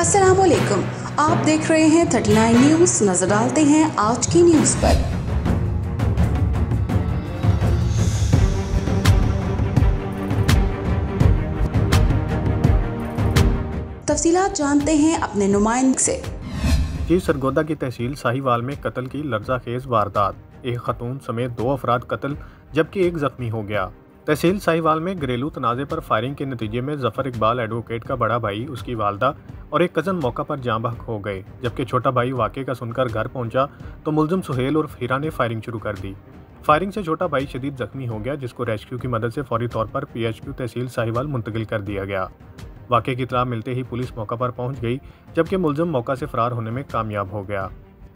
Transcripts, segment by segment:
अस्सलामुअलैकुम, आप देख रहे हैं 39 न्यूज़। नजर डालते हैं आज की न्यूज़ पर। तफसीलात जानते हैं अपने नुमाइंदे से। जी सरगोदा की तहसील साहिवाल में कत्ल की लर्ज़ाखेज़ वारदात। एक खतून समेत 2 अफराद कत्ल जबकि एक जख्मी हो गया। तहसील साहिवाल में घरेलू तनाज़े पर फायरिंग के नतीजे में जफ़र इकबाल एडवोकेट का बड़ा भाई, उसकी वालदा और एक कज़न मौका पर जाँ बहक हो गए, जबकि छोटा भाई वाक़े का सुनकर घर पहुंचा तो मुलज़िम सुहेल और हीरा ने फायरिंग शुरू कर दी। फायरिंग से छोटा भाई शदीद जख्मी हो गया, जिसको रेस्क्यू की मदद से फौरी तौर पर PHQ तहसील साहिवाल मुंतकिल कर दिया गया। वाक़े की इत्तला मिलते ही पुलिस मौका पर पहुंच गई, जबकि मुलज़िम मौका से फरार होने में कामयाब हो गया।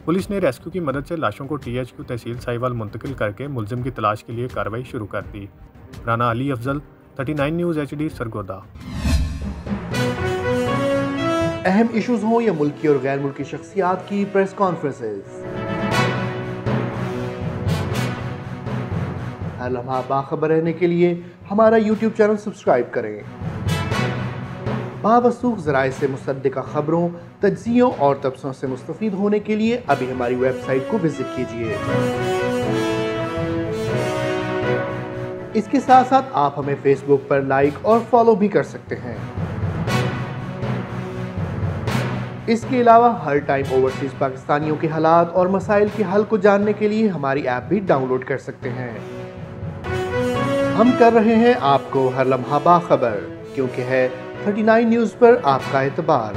पुलिस ने रेस्क्यू की मदद से लाशों को THQ तहसील साहिवाल मुंतकिल करके मुलज़िम की तलाश के लिए कार्रवाई शुरू कर दी। Rana Ali Afzal, 39 news HD, Sargodha. अहम इश्यूज हों या मुल्की और गैर मुल्की शख्सियात की प्रेस कॉन्फ्रेंसेस, हर लम्हा बाखबर रहने के लिए हमारा YouTube चैनल सब्सक्राइब करें। बावसूख ज़राए से मुसद्दिक़ा खबरों, तज्ज़ियों और तबसरों से मुस्तफ़ीद होने के लिए अभी हमारी वेबसाइट को विजिट कीजिए। इसके साथ साथ आप हमें फेसबुक पर लाइक और फॉलो भी कर सकते हैं। इसके अलावा हर टाइम ओवरसीज पाकिस्तानियों के हालात और मसाइल के हल को जानने के लिए हमारी ऐप भी डाउनलोड कर सकते हैं। हम कर रहे हैं आपको हर लम्हा बाखबर, क्योंकि है 39 न्यूज़ पर आपका एतबार।